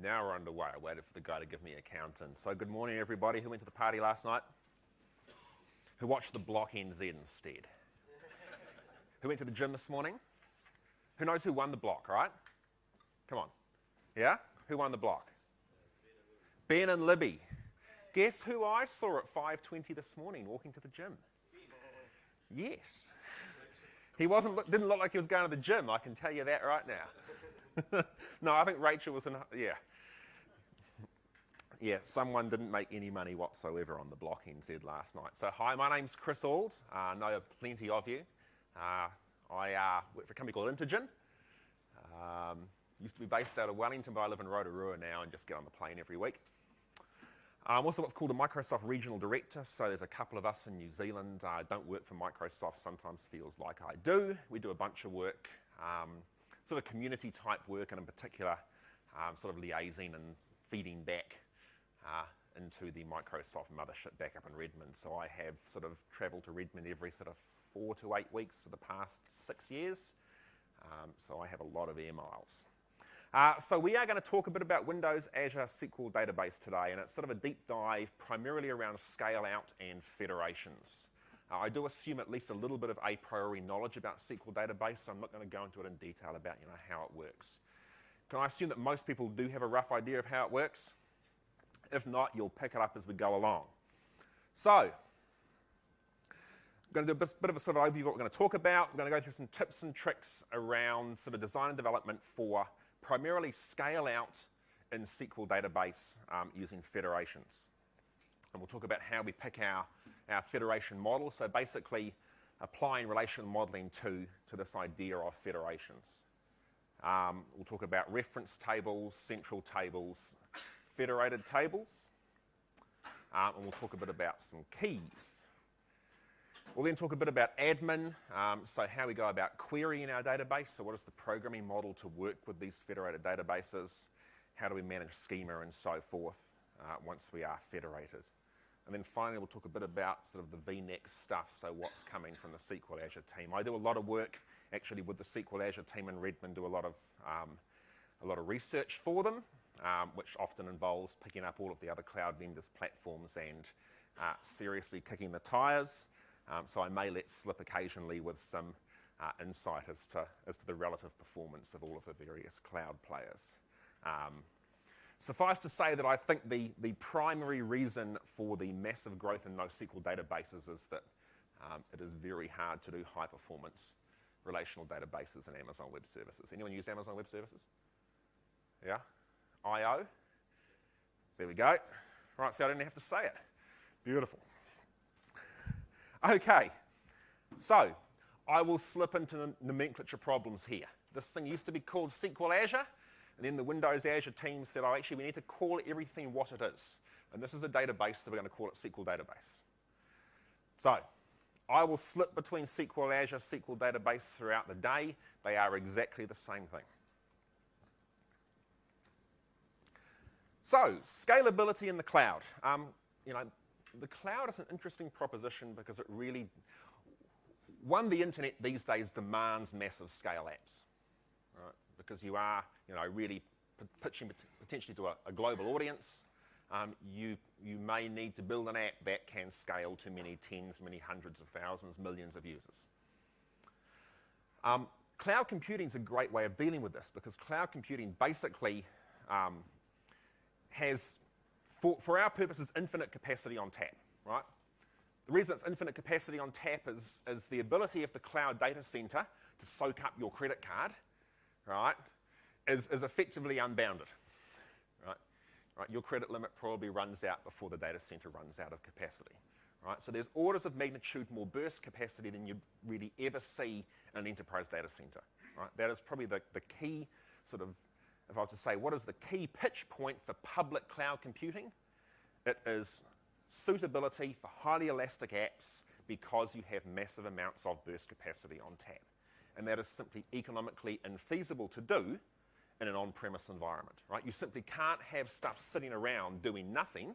Now we're underway. I waited for the guy to give me a count in. So good morning, everybody. Who went to the party last night? Who watched the Block NZ instead? Who went to the gym this morning? Who knows who won the block, right? Come on. Yeah? Who won the block? Ben and Libby. Guess who I saw at 5:20 this morning walking to the gym? Yes. He didn't look like he was going to the gym, I can tell you that right now. No, I think Rachel was in, yeah. Yeah, someone didn't make any money whatsoever on the Block NZ last night. So hi, my name's Chris Auld. I know plenty of you. I work for a company called Intergen. Used to be based out of Wellington, but I live in Rotorua now and just get on the plane every week. I'm also what's called a Microsoft Regional Director, so there's a couple of us in New Zealand. I don't work for Microsoft, sometimes feels like I do. We do a bunch of work, sort of community type work, and in particular, sort of liaising and feeding back into the Microsoft mothership back up in Redmond. So I have sort of travelled to Redmond every sort of 4 to 8 weeks for the past 6 years. So I have a lot of air miles. So we are going to talk a bit about Windows Azure SQL Database today, and it's sort of a deep dive primarily around scale out and federations. I do assume at least a little bit of a priori knowledge about SQL Database, so I'm not going to go into it in detail about how it works. Can I assume that most people do have a rough idea of how it works? If not, you'll pick it up as we go along. So, I'm going to do a bit of a sort of overview of what we're going to talk about. We're going to go through some tips and tricks around sort of design and development for primarily scale out in SQL Database using federations. And we'll talk about how we pick our federation model, so basically applying relational modeling to this idea of federations. We'll talk about reference tables, central tables, federated tables, and we'll talk a bit about some keys. We'll then talk a bit about admin, so how we go about querying our database, so what is the programming model to work with these federated databases, how do we manage schema and so forth once we are federated. And then finally we'll talk a bit about sort of the vNext stuff, so what's coming from the SQL Azure team. I do a lot of work actually with the SQL Azure team in Redmond, do a lot of research for them, which often involves picking up all of the other cloud vendors' platforms and seriously kicking the tires. So I may let slip occasionally with some insight as to the relative performance of all of the various cloud players. Suffice to say that I think the primary reason for the massive growth in NoSQL databases is that it is very hard to do high performance relational databases in Amazon Web Services. Anyone use Amazon Web Services? Yeah? I/O? There we go. Right, so I didn't have to say it. Beautiful. Okay, so I will slip into the nomenclature problems here. This thing used to be called SQL Azure, and then the Windows Azure team said, oh, actually, we need to call everything what it is. And this is a database, so we're going to call it SQL Database. So I will slip between SQL Azure, SQL Database throughout the day. They are exactly the same thing. So, scalability in the cloud. The cloud is an interesting proposition because it really, the internet these days demands massive scale apps, right? Because you are, really pitching potentially to a global audience. You may need to build an app that can scale to many tens, many hundreds of thousands, millions of users. Cloud computing is a great way of dealing with this because cloud computing basically has, for our purposes, infinite capacity on tap, right? The reason it's infinite capacity on tap is the ability of the cloud data center to soak up your credit card, right, is effectively unbounded, right? Your credit limit probably runs out before the data center runs out of capacity, right? So there's orders of magnitude more burst capacity than you really ever see in an enterprise data center, right? That is probably the key sort of, if I was to say, what is the key pitch point for public cloud computing? It is suitability for highly elastic apps because you have massive amounts of burst capacity on tap. And that is simply economically infeasible to do in an on-premise environment, right? You simply can't have stuff sitting around doing nothing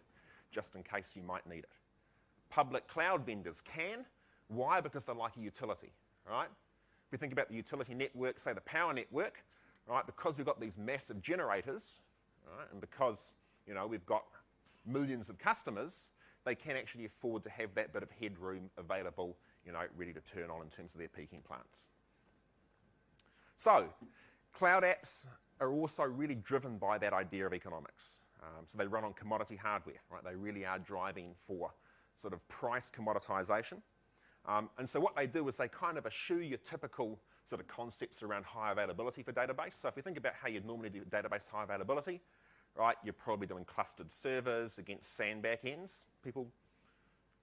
just in case you might need it. Public cloud vendors can. Why? Because they're like a utility, right? If we think about the utility network, say the power network, right? Because we've got these massive generators, right? And because, we've got millions of customers, they can actually afford to have that bit of headroom available, ready to turn on in terms of their peaking plants. So, cloud apps are also really driven by that idea of economics. So they run on commodity hardware, right? They really are driving for sort of price commoditization. And so what they do is they kind of eschew your typical sort of concepts around high availability for database. So if you think about how you'd normally do database high availability, right, you're probably doing clustered servers against SAN backends. People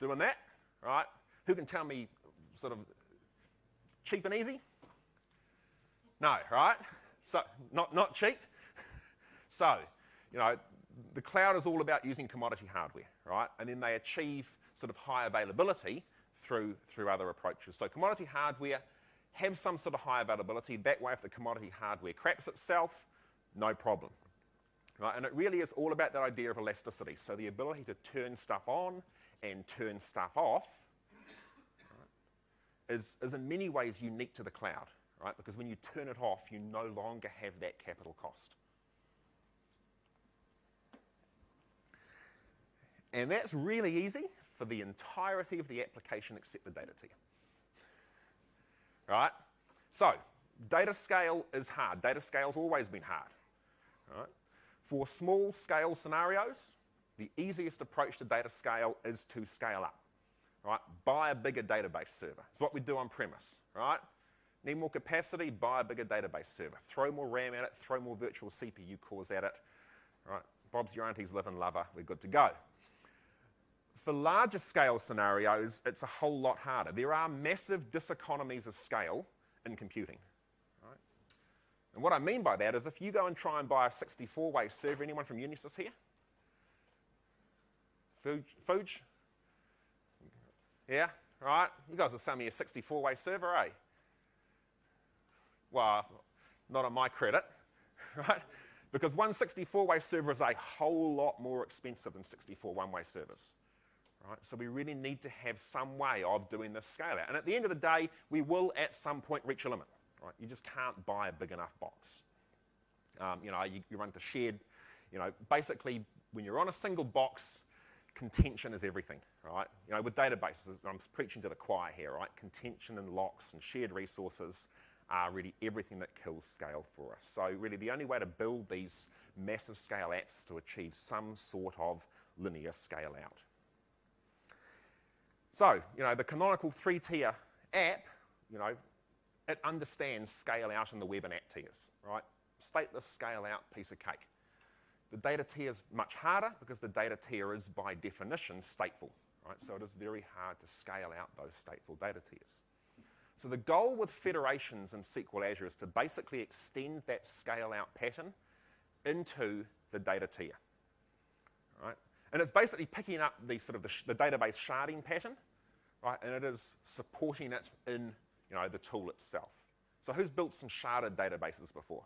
doing that, right? Who can tell me sort of cheap and easy? No, right? So not cheap. So, the cloud is all about using commodity hardware, right? And then they achieve sort of high availability through other approaches. So commodity hardware have some sort of high availability. That way, if the commodity hardware craps itself, no problem, right? And it really is all about that idea of elasticity. So the ability to turn stuff on and turn stuff off, right, is in many ways unique to the cloud, right? Because when you turn it off, you no longer have that capital cost. And that's really easy for the entirety of the application except the data tier. Right? So, data scale is hard. Data scale's always been hard. Right? For small scale scenarios, the easiest approach to data scale is to scale up. Right? Buy a bigger database server. It's what we do on premise. Right? Need more capacity? Buy a bigger database server. Throw more RAM at it, throw more virtual CPU cores at it. Right? Bob's your auntie's live and lover. We're good to go. For larger scale scenarios, it's a whole lot harder. There are massive diseconomies of scale in computing. Right? And what I mean by that is if you go and try and buy a 64-way server, anyone from Unisys here? Fuge? Yeah, right? You guys will sell me a 64-way server, eh? Well, not on my credit, right? Because one 64-way server is a whole lot more expensive than 64 one-way servers. Right? So we really need to have some way of doing this scale out. And at the end of the day, we will at some point reach a limit. Right? You just can't buy a big enough box. You run to shared, basically when you're on a single box, contention is everything, right? With databases, I'm preaching to the choir here, right? Contention and locks and shared resources are really everything that kills scale for us. So really the only way to build these massive scale apps is to achieve some sort of linear scale out. So, the canonical 3-tier app, it understands scale out in the web and app tiers, right? Stateless scale out piece of cake. The data tier is much harder because the data tier is by definition stateful, right? So it is very hard to scale out those stateful data tiers. So the goal with federations in SQL Azure is to basically extend that scale out pattern into the data tier, right? And it's basically picking up the the database sharding pattern, right? And it is supporting it in the tool itself. So who's built some sharded databases before?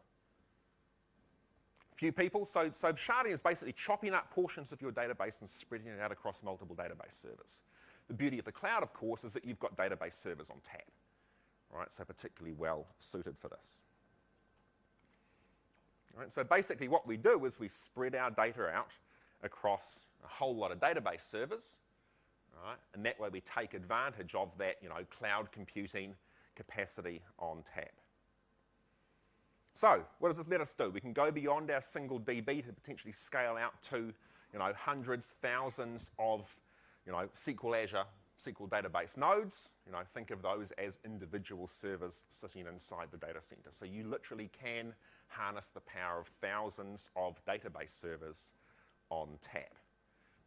A few people. So sharding is basically chopping up portions of your database and spreading it out across multiple database servers. The beauty of the cloud, of course, is that you've got database servers on tap, right? So particularly well suited for this. Right? So basically what we do is we spread our data out across a whole lot of database servers, right? And that way we take advantage of that, cloud computing capacity on tap. So what does this let us do? We can go beyond our single DB to potentially scale out to, hundreds, thousands of, SQL Azure, SQL database nodes. Think of those as individual servers sitting inside the data center. So you literally can harness the power of thousands of database servers on tap.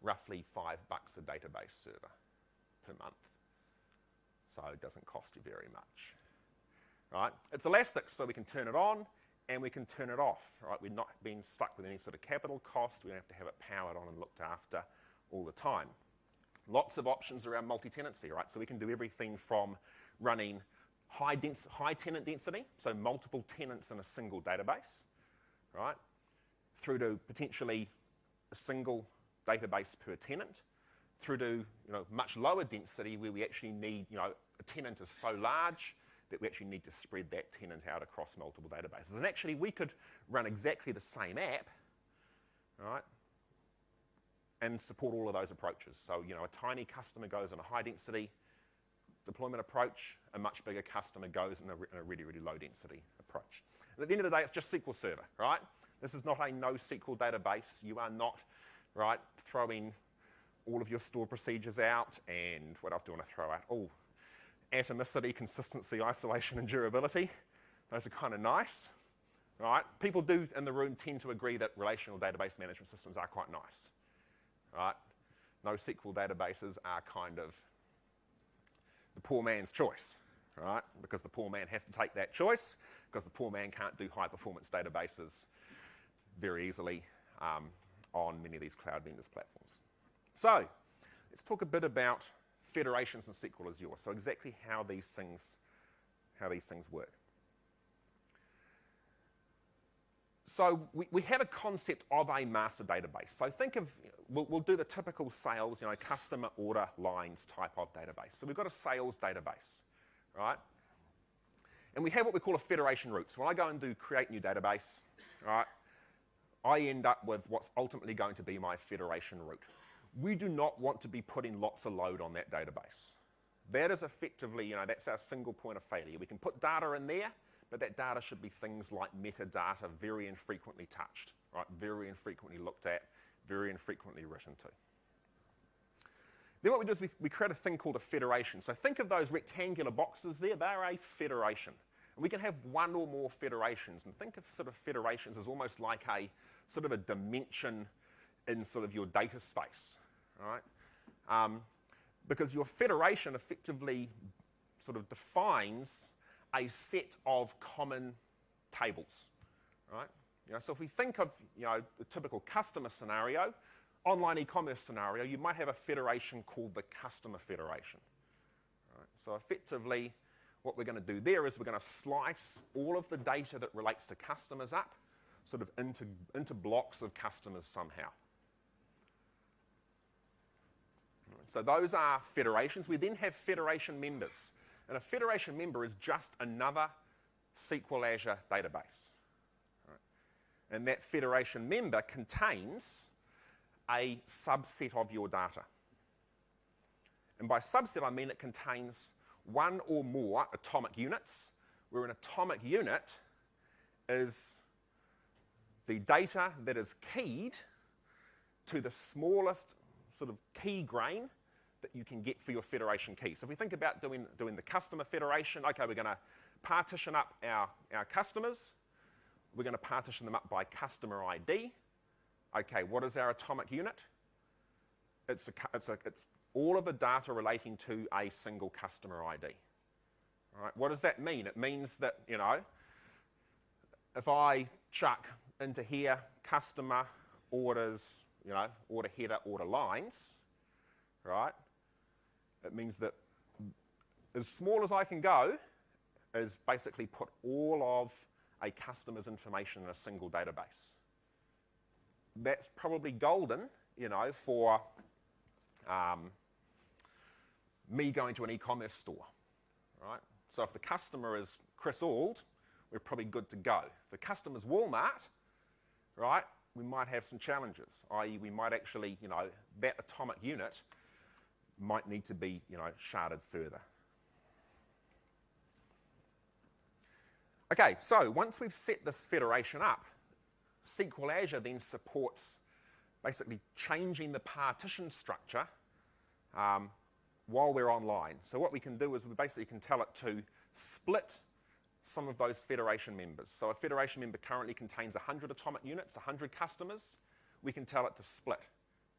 Roughly $5 a database server per month. So it doesn't cost you very much, right? It's elastic, so we can turn it on and we can turn it off, right? We're not being stuck with any sort of capital cost. We don't have to have it powered on and looked after all the time. Lots of options around multi-tenancy, right? So we can do everything from running high tenant density, so multiple tenants in a single database, right? Through to potentially a single database per tenant, through to much lower density where we actually need, a tenant is so large that we actually need to spread that tenant out across multiple databases. And actually we could run exactly the same app all right? And support all of those approaches. So, a tiny customer goes in a high density deployment approach, a much bigger customer goes in a really, really low density approach. And at the end of the day, it's just SQL Server, right? This is not a NoSQL database. You are not, right, throwing all of your stored procedures out. And what else do I want to throw out? Oh, atomicity, consistency, isolation, and durability. Those are kind of nice, right? People do in the room tend to agree that relational database management systems are quite nice, right? NoSQL databases are kind of the poor man's choice, right? Because the poor man has to take that choice, because the poor man can't do high-performance databases very easily on many of these cloud vendors' platforms. So let's talk a bit about federations in SQL Azure. So exactly how these things work. So we have a concept of a master database. So think of, we'll do the typical sales, customer order lines type of database. So we've got a sales database, right? And we have what we call a federation route. So when I go and do create new database, right, I end up with what's ultimately going to be my federation route. We do not want to be putting lots of load on that database. That is effectively, that's our single point of failure. We can put data in there, but that data should be things like metadata, very infrequently touched, right? Very infrequently looked at, very infrequently written to. Then what we do is we create a thing called a federation. So think of those rectangular boxes there. They're a federation. And we can have one or more federations. And think of sort of federations as almost like a sort of a dimension in sort of your data space, right? Because your federation effectively sort of defines a set of common tables, right? So if we think of, the typical customer scenario, online e-commerce scenario, you might have a federation called the customer federation, right? So effectively, what we're going to do there is we're going to slice all of the data that relates to customers up sort of into blocks of customers somehow. So those are federations. We then have federation members. And a federation member is just another SQL Azure database. Right? And that federation member contains a subset of your data. And by subset, I mean it contains one or more atomic units, where an atomic unit is the data that is keyed to the smallest sort of key grain that you can get for your federation key. So if we think about doing the customer federation, okay, we're going to partition up our customers. We're going to partition them up by customer ID. Okay, what is our atomic unit? It's all of the data relating to a single customer ID. All right, what does that mean? It means that, if I chuck into here customer orders, order header, order lines, right? It means that as small as I can go is basically put all of a customer's information in a single database. That's probably golden, for me going to an e-commerce store, right? So if the customer is Chris Auld, we're probably good to go. If the customer's Walmart, right, we might have some challenges, i.e. we might actually, that atomic unit might need to be, sharded further. Okay, so once we've set this federation up, SQL Azure then supports basically changing the partition structure while we're online. So what we can do is we basically can tell it to split some of those federation members. So a federation member currently contains 100 atomic units, 100 customers. We can tell it to split,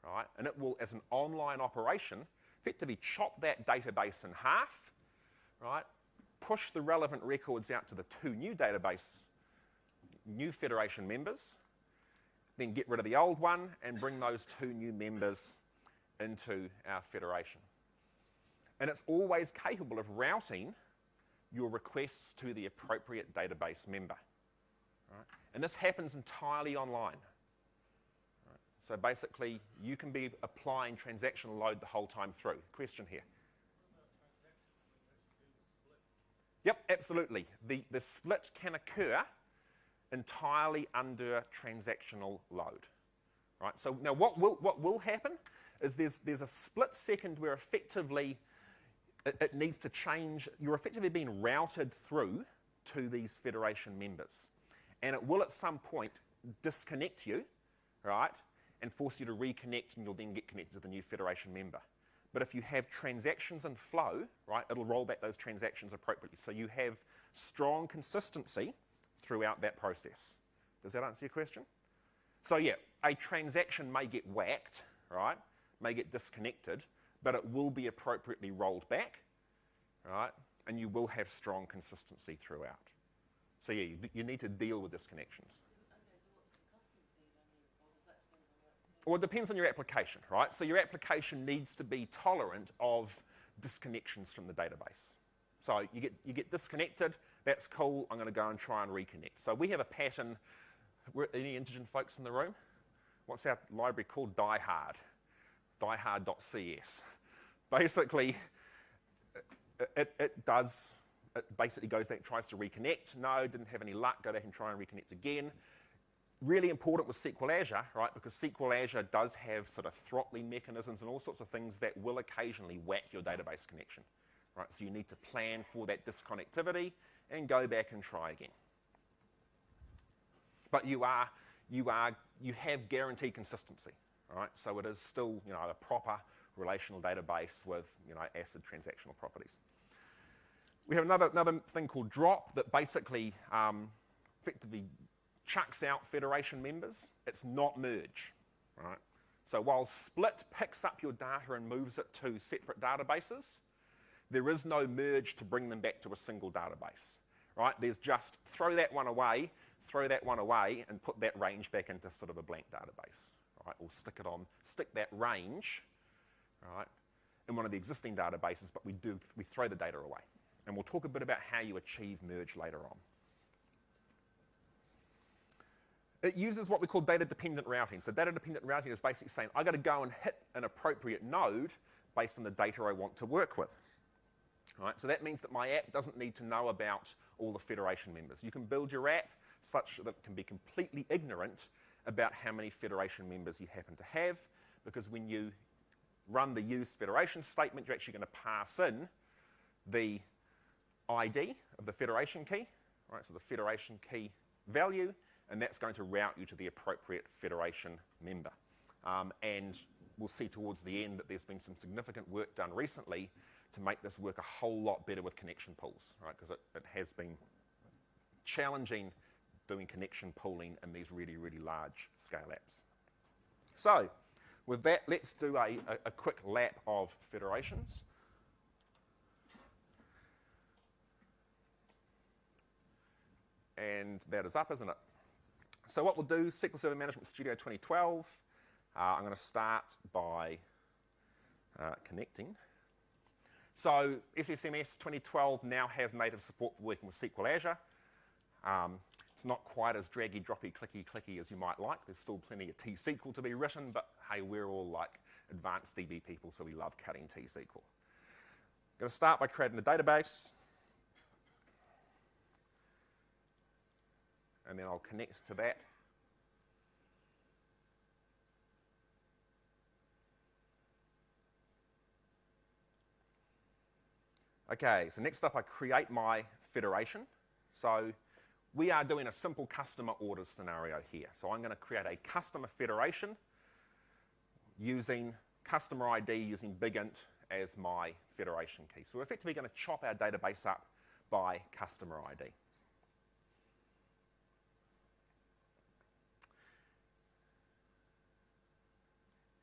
right? And it will, as an online operation, effectively chop that database in half, right? Push the relevant records out to the two new federation members, then get rid of the old one and bring those two new members into our federation. And it's always capable of routing your requests to the appropriate database member. Right? And this happens entirely online. Right? So basically, you can be applying transactional load the whole time through. Question here. Yep, absolutely. The split can occur entirely under transactional load. right? So now what will happen is there's a split second where effectively it needs to change. You're effectively being routed through to these federation members. And it will at some point disconnect you, right, and force you to reconnect, and you'll then get connected to the new federation member. But if you have transactions in flow, right, it'll roll back those transactions appropriately. So you have strong consistency throughout that process. Does that answer your question? So yeah, a transaction may get whacked, right, may get disconnected, but it will be appropriately rolled back, right, and you will have strong consistency throughout. So yeah, you need to deal with disconnections. Well, it depends on your application, right? So your application needs to be tolerant of disconnections from the database. So you get disconnected, that's cool, I'm going to go and try and reconnect. So we have a pattern. Any Integer folks in the room? What's our library called? diehard .cs. Basically, it basically goes back, tries to reconnect. No, didn't have any luck, go back and try and reconnect again. Really important with SQL Azure, right? Because SQL Azure does have sort of throttling mechanisms and all sorts of things that will occasionally whack your database connection, right? So you need to plan for that disconnectivity and go back and try again. But you have guaranteed consistency, right? So it is still, a proper relational database with, ACID transactional properties. We have another thing called drop that basically effectively chucks out federation members. It's not merge, right? So while split picks up your data and moves it to separate databases, there is no merge to bring them back to a single database, right? There's just throw that one away, and put that range back into sort of a blank database, right? Or stick that range, right, in one of the existing databases, but we throw the data away. And we'll talk a bit about how you achieve merge later on. It uses what we call data-dependent routing. So data-dependent routing is basically saying, I've got to go and hit an appropriate node based on the data I want to work with. Right? So that means that my app doesn't need to know about all the federation members. You can build your app such that it can be completely ignorant about how many federation members you happen to have, because when you run the use federation statement, you're actually going to pass in the ID of the federation key, right? So the federation key value, and that's going to route you to the appropriate federation member. And we'll see towards the end that there's been some significant work done recently to make this work a whole lot better with connection pools, right? Because it has been challenging doing connection pooling in these really, really large scale apps. So with that, let's do a quick lap of federations. And that is up, isn't it? So what we'll do, SQL Server Management Studio 2012, I'm going to start by connecting. So SSMS 2012 now has native support for working with SQL Azure. It's not quite as draggy, droppy, clicky as you might like. There's still plenty of T-SQL to be written, but hey, we're all like advanced DB people, so we love cutting T-SQL. I'm going to start by creating a database. And then I'll connect to that. Okay, so next up I create my federation. So we are doing a simple customer orders scenario here. So I'm going to create a customer federation using customer ID using BigInt as my federation key. So we're effectively going to chop our database up by customer ID.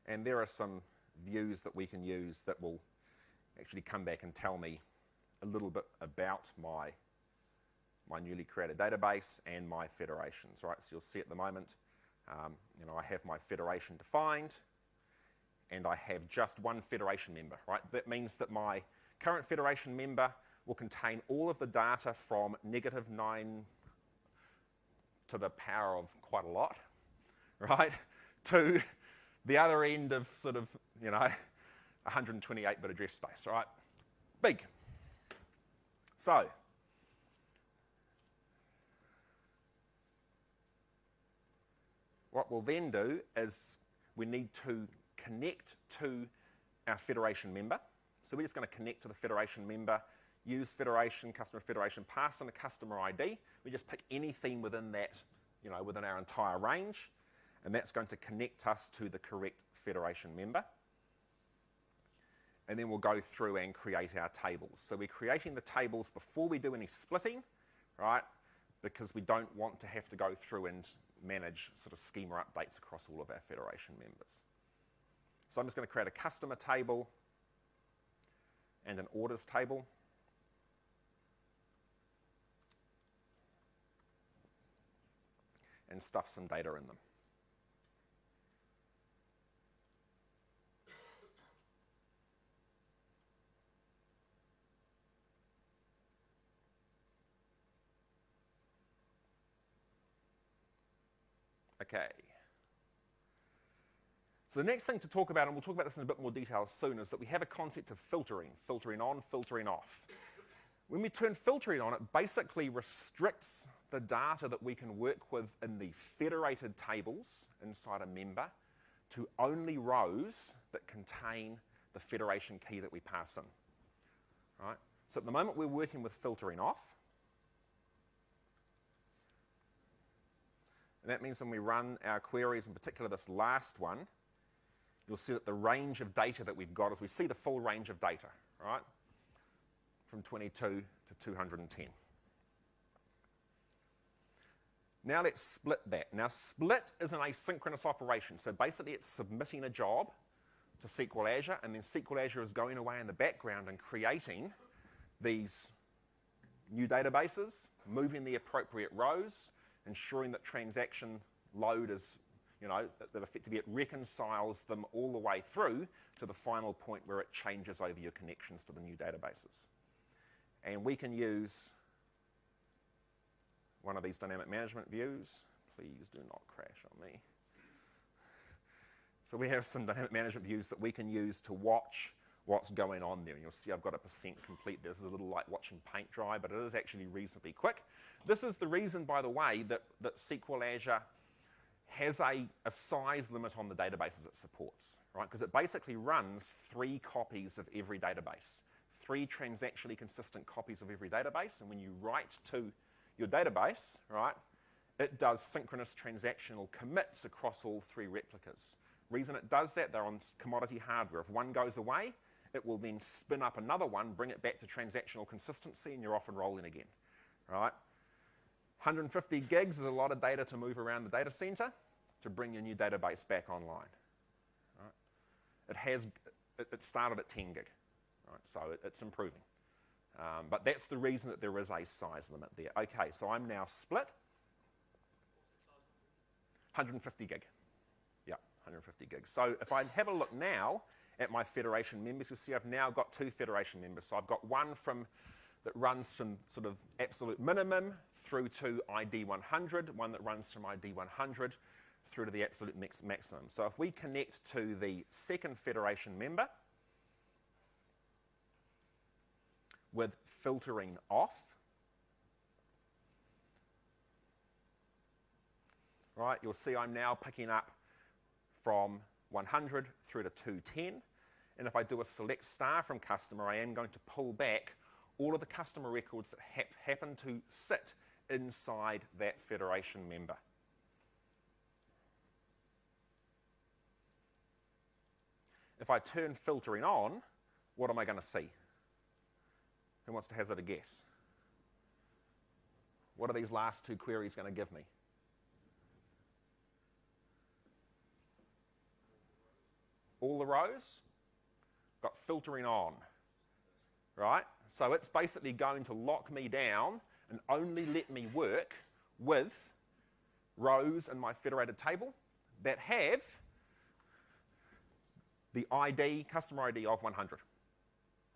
And there are some views that we can use that will actually come back and tell me a little bit about my newly created database and my federations, right? So you'll see at the moment, I have my federation defined, and I have just one federation member, right? That means that my current federation member will contain all of the data from -9 to the power of quite a lot, right? To the other end of sort of, 128-bit address space, right? Big. So, what we'll then do is we need to connect to our federation member. So we're just going to connect to the federation member, use federation, customer federation, pass in a customer ID. We just pick anything within that, within our entire range, and that's going to connect us to the correct federation member. And then we'll go through and create our tables. So we're creating the tables before we do any splitting, right? Because we don't want to have to go through and manage sort of schema updates across all of our federation members. So I'm just going to create a customer table and an orders table. And stuff some data in them. Okay. So the next thing to talk about, and we'll talk about this in a bit more detail soon, is that we have a concept of filtering on, filtering off. When we turn filtering on, it basically restricts the data that we can work with in the federated tables inside a member to only rows that contain the federation key that we pass in. Right? So at the moment we're working with filtering off. And that means when we run our queries, in particular this last one, you'll see that the range of data that we've got is we see the full range of data, right? From 22 to 210. Now let's split that. Now split is an asynchronous operation. So basically it's submitting a job to SQL Azure, and then SQL Azure is going away in the background and creating these new databases, moving the appropriate rows, ensuring that transaction load is, that effectively it reconciles them all the way through to the final point where it changes over your connections to the new databases. And we can use one of these dynamic management views. Please do not crash on me. So we have some dynamic management views that we can use to watch what's going on there. And you'll see I've got a % complete. This is a little like watching paint dry, but it is actually reasonably quick. This is the reason, by the way, that SQL Azure has a size limit on the databases it supports, right? Because it basically runs 3 copies of every database, 3 transactionally consistent copies of every database. And when you write to your database, right, it does synchronous transactional commits across all 3 replicas. Reason it does that, they're on commodity hardware. If one goes away, it will then spin up another one, bring it back to transactional consistency, and you're off and rolling again, right? 150 gigs is a lot of data to move around the data center to bring your new database back online. Right? It started at 10 gig, right? So it's improving. But that's the reason that there is a size limit there. Okay, so I'm now split. 150 gig. Yeah, 150 gigs. So if I have a look now at my federation members, you'll see I've now got 2 federation members. So I've got one that runs from sort of absolute minimum through to ID 100, one that runs from ID 100 through to the absolute maximum. So if we connect to the second federation member with filtering off, right, you'll see I'm now picking up from 100 through to 210. And if I do a select star from customer, I am going to pull back all of the customer records that happen to sit inside that federation member. If I turn filtering on, what am I going to see? Who wants to hazard a guess? What are these last 2 queries going to give me? All the rows? Got filtering on, right? So it's basically going to lock me down and only let me work with rows in my federated table that have the ID, customer ID of 100,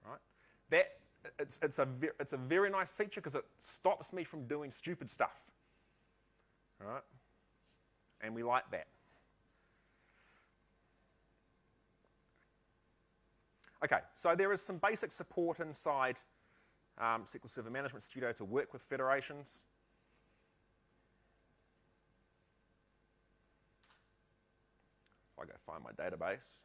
right? It's a very nice feature because it stops me from doing stupid stuff, right? And we like that. Okay, so there is some basic support inside SQL Server Management Studio to work with federations. If I go find my database,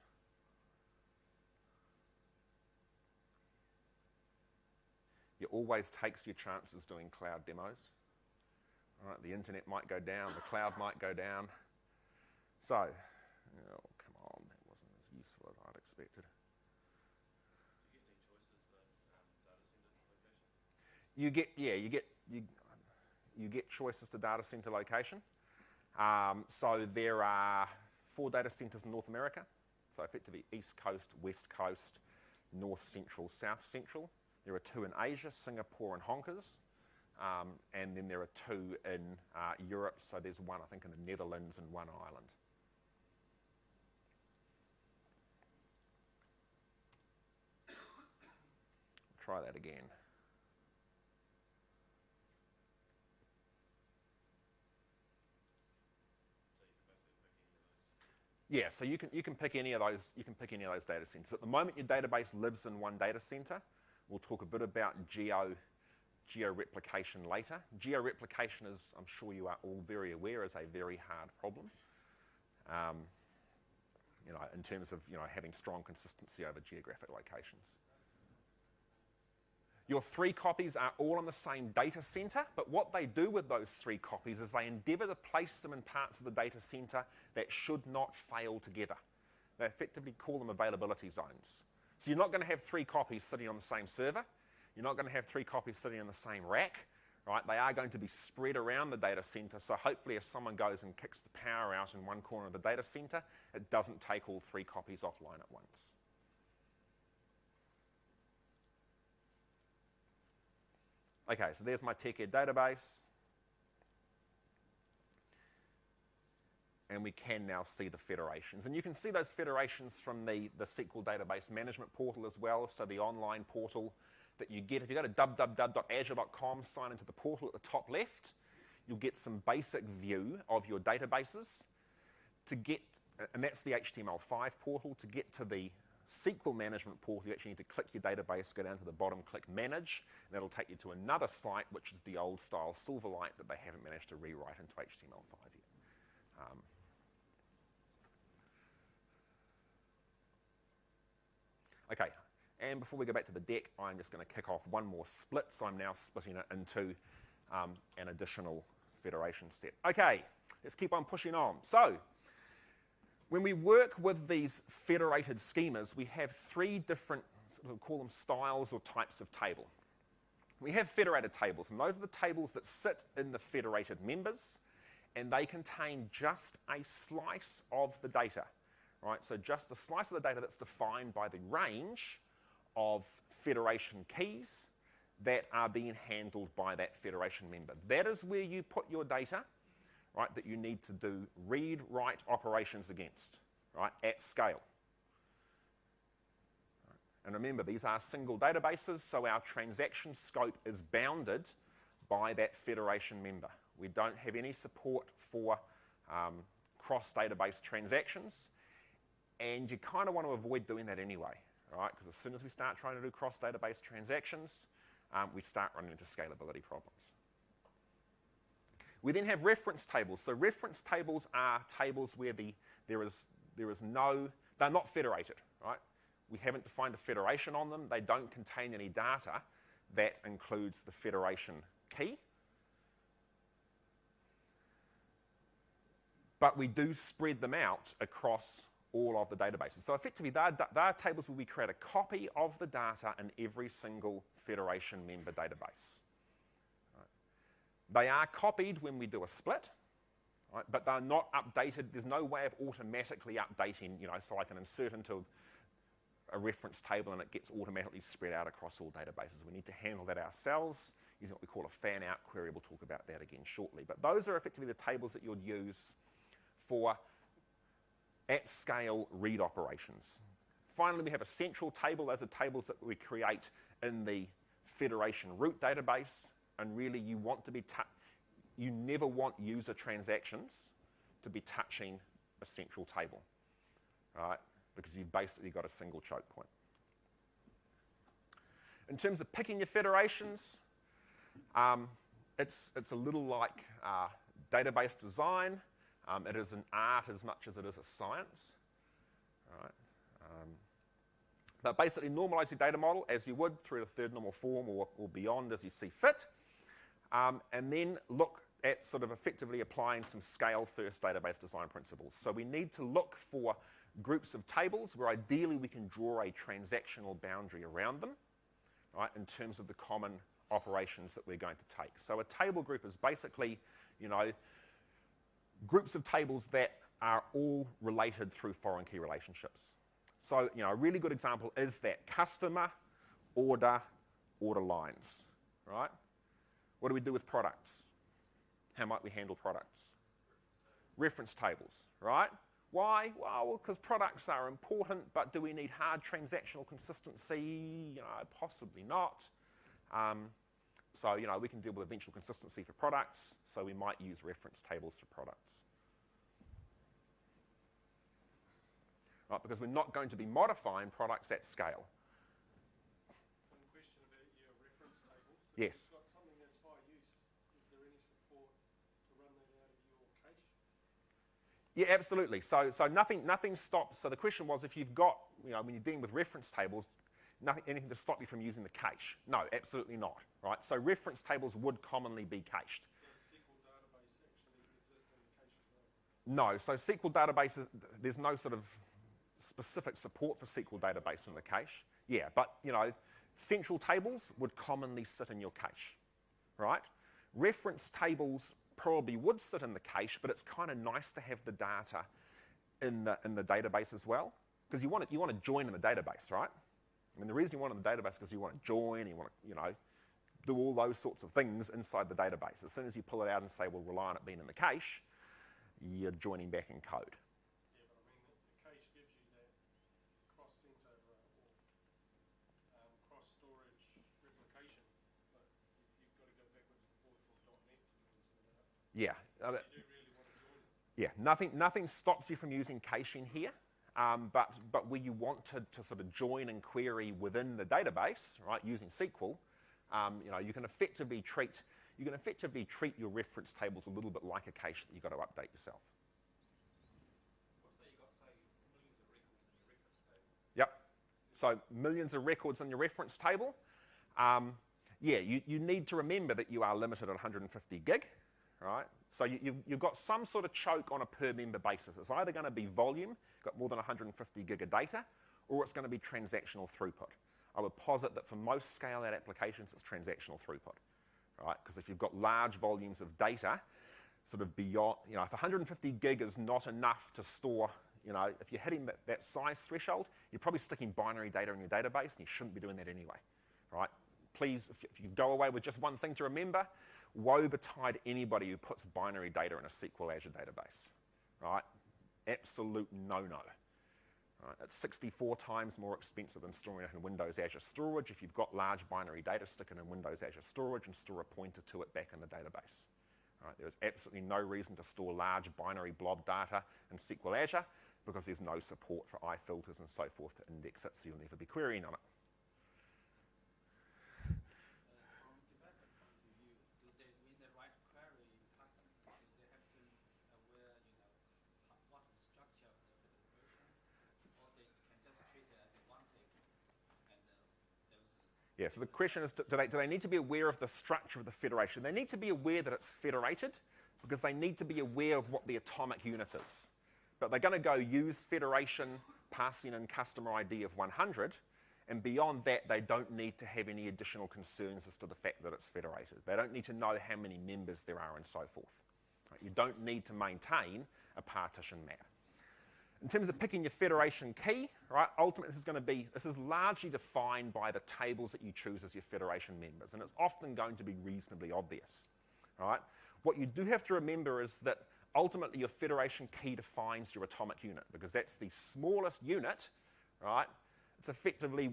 you always takes your chances doing cloud demos. All right, the internet might go down, the cloud might go down. So, oh, come on, that wasn't as useful as I'd expected. Do you get any choices for data center location? You get choices to data center location. So there are 4 data centers in North America. So effectively East Coast, West Coast, North Central, South Central. There are 2 in Asia, Singapore and Hong Kong. And then there are 2 in Europe. So there's 1, I think, in the Netherlands and 1 Ireland. Try that again. Yeah, so you can pick any of those. You can pick any of those data centers. At the moment, your database lives in 1 data center. We'll talk a bit about geo-replication later. Geo-replication is, I'm sure you are all very aware, is a very hard problem. You know, in terms of having strong consistency over geographic locations. Your 3 copies are all on the same data center, but what they do with those 3 copies is they endeavor to place them in parts of the data center that should not fail together. They effectively call them availability zones. So you're not going to have 3 copies sitting on the same server. You're not going to have 3 copies sitting in the same rack, right? They are going to be spread around the data center, so hopefully if someone goes and kicks the power out in one corner of the data center, it doesn't take all 3 copies offline at once. Okay, so there's my TechEd database. And we can now see the federations. And you can see those federations from the SQL database management portal as well, so the online portal that you get. If you go to www.azure.com, sign into the portal at the top left, you'll get some basic view of your databases. And that's the HTML5 portal. To get to the SQL management portal, you actually need to click your database, go down to the bottom, click Manage, and that'll take you to another site, which is the old style Silverlight that they haven't managed to rewrite into HTML5 yet. Okay, and before we go back to the deck, I'm just going to kick off one more split. So I'm now splitting it into an additional federation step. Okay, let's keep on pushing on. So when we work with these federated schemas, we have 3 different, we'll call them styles or types of table. We have federated tables, and those are the tables that sit in the federated members, and they contain just a slice of the data. Right, so just a slice of the data that's defined by the range of federation keys that are being handled by that federation member. That is where you put your data, right, that you need to do read-write operations against, right, at scale. Right. And remember, these are single databases, so our transaction scope is bounded by that federation member. We don't have any support for cross-database transactions. And you kind of want to avoid doing that anyway, right? Because as soon as we start trying to do cross-database transactions, we start running into scalability problems. We then have reference tables. So reference tables are tables where there is no, they're not federated, right? We haven't defined a federation on them. They don't contain any data that includes the federation key. But we do spread them out across all of the databases. So effectively, they're tables where we create a copy of the data in every single federation member database. Right. They are copied when we do a split, right, but they're not updated. There's no way of automatically updating, so I can insert into a reference table and it gets automatically spread out across all databases. We need to handle that ourselves using what we call a fan-out query. We'll talk about that again shortly. But those are effectively the tables that you'll use for at-scale read operations. Finally, we have a central table. Those are tables that we create in the federation root database, and really you never want user transactions to be touching a central table, right? Because you've basically got a single choke point. In terms of picking your federations, it's a little like database design. It is an art as much as it is a science. All right? But basically normalize your data model as you would through the third normal form or beyond as you see fit. And then look at sort of effectively applying some scale-first database design principles. So we need to look for groups of tables where ideally we can draw a transactional boundary around them, right, in terms of the common operations that we're going to take. So a table group is basically, you know, groups of tables that are all related through foreign key relationships. So, you know, a really good example is that customer, order lines, right? What do we do with products? How might we handle products? Reference tables, right? Why? Well, because products are important, but do we need hard transactional consistency? You know, possibly not. So, you know, we can deal with eventual consistency for products, so we might use reference tables for products. Right, because we're not going to be modifying products at scale. One question about your reference tables. Yes. If you've got something that's high use, is there any support to run that out of your cache? Yeah, absolutely. So nothing stops. So the question was, if you've got, you know, when you're dealing with reference tables, anything to stop you from using the cache? No, absolutely not. Right. So reference tables would commonly be cached. Does SQL database actually exist in the cache as well? No. So SQL databases, there's no sort of specific support for SQL database in the cache. Yeah, but you know, central tables would commonly sit in your cache, right? Reference tables probably would sit in the cache, but it's kind of nice to have the data in the database as well, because you want to join in the database, right? I mean, the reason you want it in the database is because you want to join, you want to, you know, do all those sorts of things inside the database. As soon as you pull it out and say, well, rely on it being in the cache, you're joining back in code. Yeah, yeah. Nothing stops you from using caching here, but where you want to sort of join and query within the database, right, using SQL, you know, you can effectively treat your reference tables a little bit like a cache that you've got to update yourself. Yep. So millions of records in your reference table. Yeah, you need to remember that you are limited at 150 gig. Right? So you've got some sort of choke on a per member basis. It's either going to be volume, got more than 150 gig of data, or it's going to be transactional throughput. I would posit that for most scale-out applications, it's transactional throughput, right? Because if you've got large volumes of data, sort of beyond, you know, if 150 gig is not enough to store, you know, if you're hitting that size threshold, you're probably sticking binary data in your database, and you shouldn't be doing that anyway, right? Please, if you go away with just one thing to remember, woe betide anybody who puts binary data in a SQL Azure database, right? Absolute no-no. Right? It's 64 times more expensive than storing it in Windows Azure storage. If you've got large binary data, stick it in Windows Azure storage and store a pointer to it back in the database. Right? There is absolutely no reason to store large binary blob data in SQL Azure because there's no support for iFilters and so forth to index it, so you'll never be querying on it. Yeah, so the question is, do they need to be aware of the structure of the federation? They need to be aware that it's federated because they need to be aware of what the atomic unit is. But they're going to go use federation, passing in customer ID of 100, and beyond that, they don't need to have any additional concerns as to the fact that it's federated. They don't need to know how many members there are and so forth. Right? You don't need to maintain a partition map. In terms of picking your federation key, right, ultimately this is largely defined by the tables that you choose as your federation members, and it's often going to be reasonably obvious, right? What you do have to remember is that ultimately your federation key defines your atomic unit, because that's the smallest unit, right? It's effectively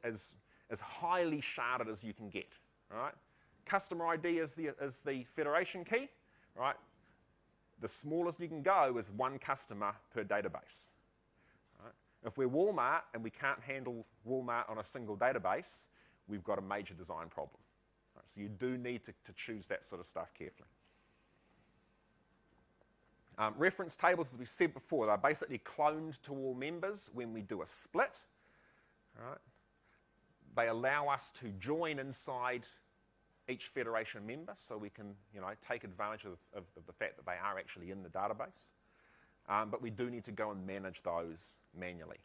as highly sharded as you can get, right? Customer ID is the federation key, right? The smallest you can go is one customer per database. Right? If we're Walmart and we can't handle Walmart on a single database, we've got a major design problem. Right? So you do need to choose that sort of stuff carefully. Reference tables, as we said before, they're basically cloned to all members when we do a split. All right? They allow us to join inside each federation member, so we can, take advantage of the fact that they are actually in the database. But we do need to go and manage those manually.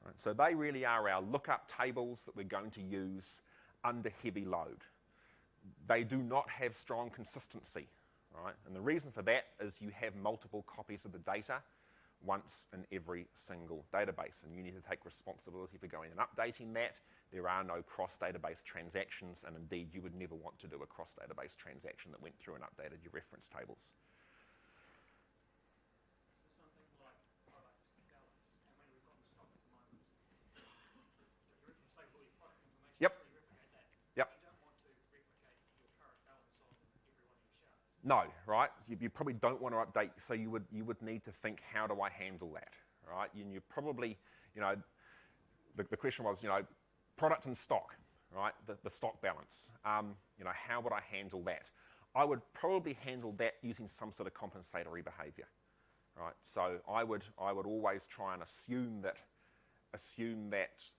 Right? So they really are our lookup tables that we're going to use under heavy load. They do not have strong consistency, right? And the reason for that is you have multiple copies of the data once in every single database, and you need to take responsibility for going and updating that. There are no cross-database transactions, and indeed you would never want to do a cross-database transaction that went through and updated your reference tables. Something like product balance, how many we've got in stock at the moment. Your reference table, all your product information, Yep. you replicate that. Yep. You don't want to replicate your current balance on every one of your shards. No, right? You probably don't want to update, so you would need to think, how do I handle that, right? And you probably, the question was, product and stock, right? The stock balance. How would I handle that? I would probably handle that using some sort of compensatory behavior, right? So I would always try and assume that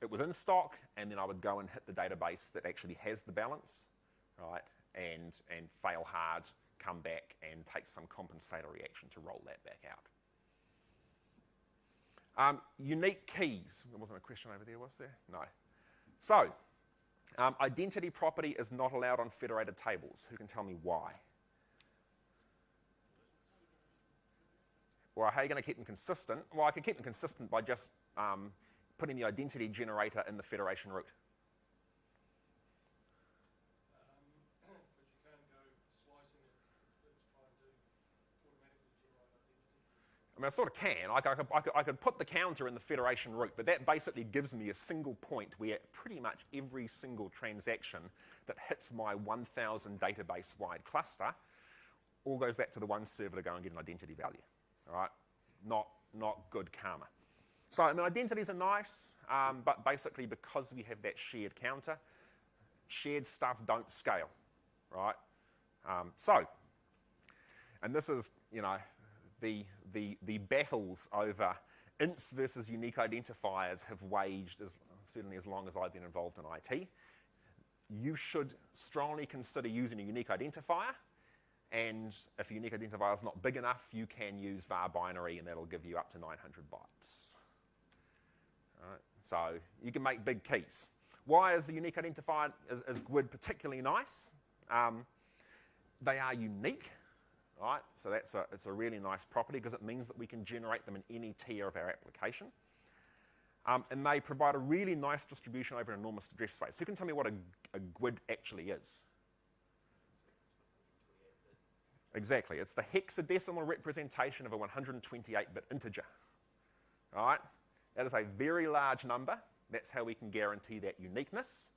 it was in stock, and then I would go and hit the database that actually has the balance, right? And fail hard, come back and take some compensatory action to roll that back out. Unique keys. There wasn't a question over there, was there? No. So, identity property is not allowed on federated tables. Who can tell me why? Well, how are you going to keep them consistent? Well, I could keep them consistent by just putting the identity generator in the federation root. But you can't go slicing it, let's try and do automatically generate identity. I mean, I sort of can. I could put the counter in the federation root, but that basically gives me a single point where pretty much every single transaction that hits my 1,000 database-wide cluster all goes back to the one server to go and get an identity value. All right? Not good karma. So, I mean, identities are nice, but basically because we have that shared counter, shared stuff don't scale, right? And this is, the battles over ints versus unique identifiers have waged certainly as long as I've been involved in IT. You should strongly consider using a unique identifier, and if a unique identifier is not big enough, you can use var binary, and that'll give you up to 900 bytes. All right? So you can make big keys. Why is the unique identifier is GWID particularly nice? They are unique. Right? So it's a really nice property because it means that we can generate them in any tier of our application. And they provide a really nice distribution over an enormous address space. Who can tell me what a GWID actually is? Exactly. It's the hexadecimal representation of a 128-bit integer. Right? That is a very large number. That's how we can guarantee that uniqueness.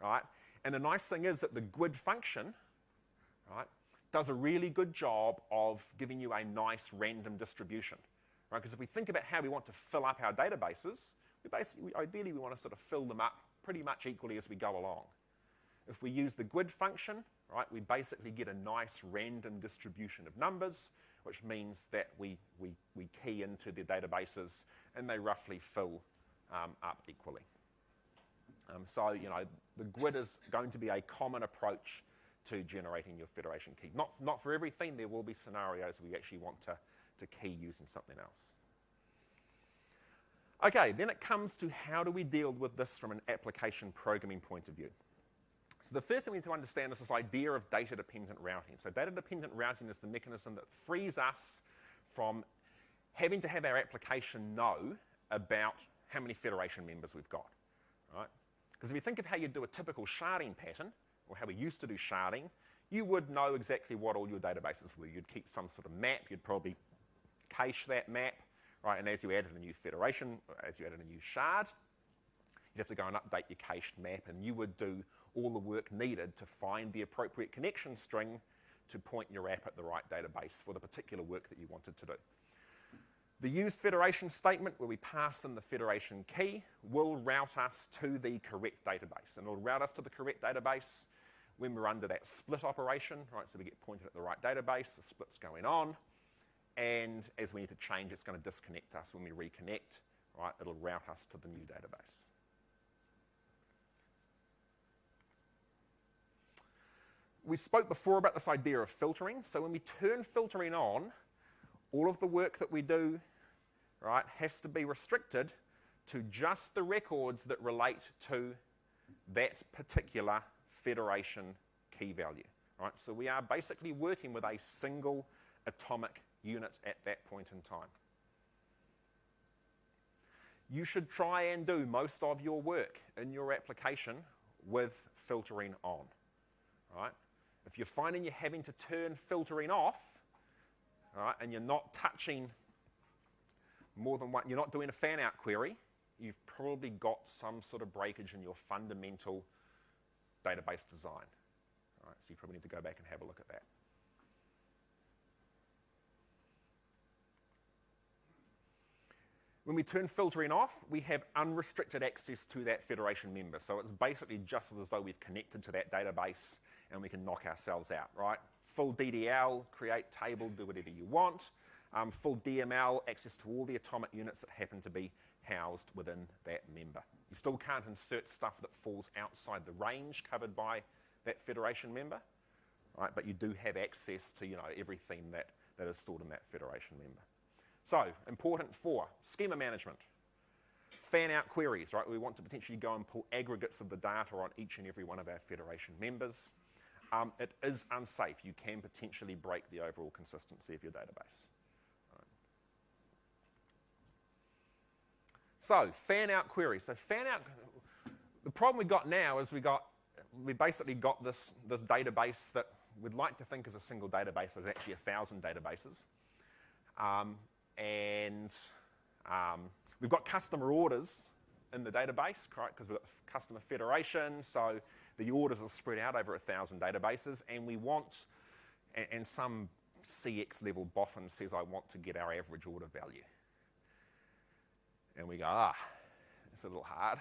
Right? And the nice thing is that the GWID function, right, does a really good job of giving you a nice random distribution, right? Because if we think about how we want to fill up our databases, ideally we want to sort of fill them up pretty much equally as we go along. If we use the GWID function, right, we basically get a nice random distribution of numbers, which means that we key into the databases and they roughly fill up equally. So, the GWID is going to be a common approach to generating your federation key. Not for everything. There will be scenarios where you actually want to key using something else. Okay, then it comes to how do we deal with this from an application programming point of view. So the first thing we need to understand is this idea of data-dependent routing. So data-dependent routing is the mechanism that frees us from having to have our application know about how many federation members we've got, right? Because if you think of how you do a typical sharding pattern, or how we used to do sharding, you would know exactly what all your databases were. You'd keep some sort of map, you'd probably cache that map, right? And as you added a new federation, as you added a new shard, you'd have to go and update your cached map, and you would do all the work needed to find the appropriate connection string to point your app at the right database for the particular work that you wanted to do. The used federation statement, where we pass in the federation key, will route us to the correct database. And it'll route us to the correct database when we're under that split operation, right? So we get pointed at the right database, the split's going on, and as we need to change, it's going to disconnect us when we reconnect, right? It'll route us to the new database. We spoke before about this idea of filtering. So when we turn filtering on, all of the work that we do, right, has to be restricted to just the records that relate to that particular federation key value, right? So we are basically working with a single atomic unit at that point in time. You should try and do most of your work in your application with filtering on, right? If you're finding you're having to turn filtering off, right, and you're not touching more than one, you're not doing a fan-out query, you've probably got some sort of breakage in your fundamental database design. Right, so you probably need to go back and have a look at that. When we turn filtering off, we have unrestricted access to that federation member. So it's basically just as though we've connected to that database and we can knock ourselves out, right? Full DDL, create table, do whatever you want. Full DML, access to all the atomic units that happen to be housed within that member. You still can't insert stuff that falls outside the range covered by that federation member, right? But you do have access to, everything that is stored in that federation member. So, important for schema management. Fan-out queries, right? We want to potentially go and pull aggregates of the data on each and every one of our federation members. It is unsafe. You can potentially break the overall consistency of your database. Right. So, fan-out queries. So, fan-out, the problem we've got now is we basically got this database that we'd like to think is a single database, but it's actually 1,000 databases. And we've got customer orders in the database, right? Because we've got customer federation, so the orders are spread out over 1,000 databases, and we want, and some CX level boffin says, I want to get our average order value. And we go, it's a little hard.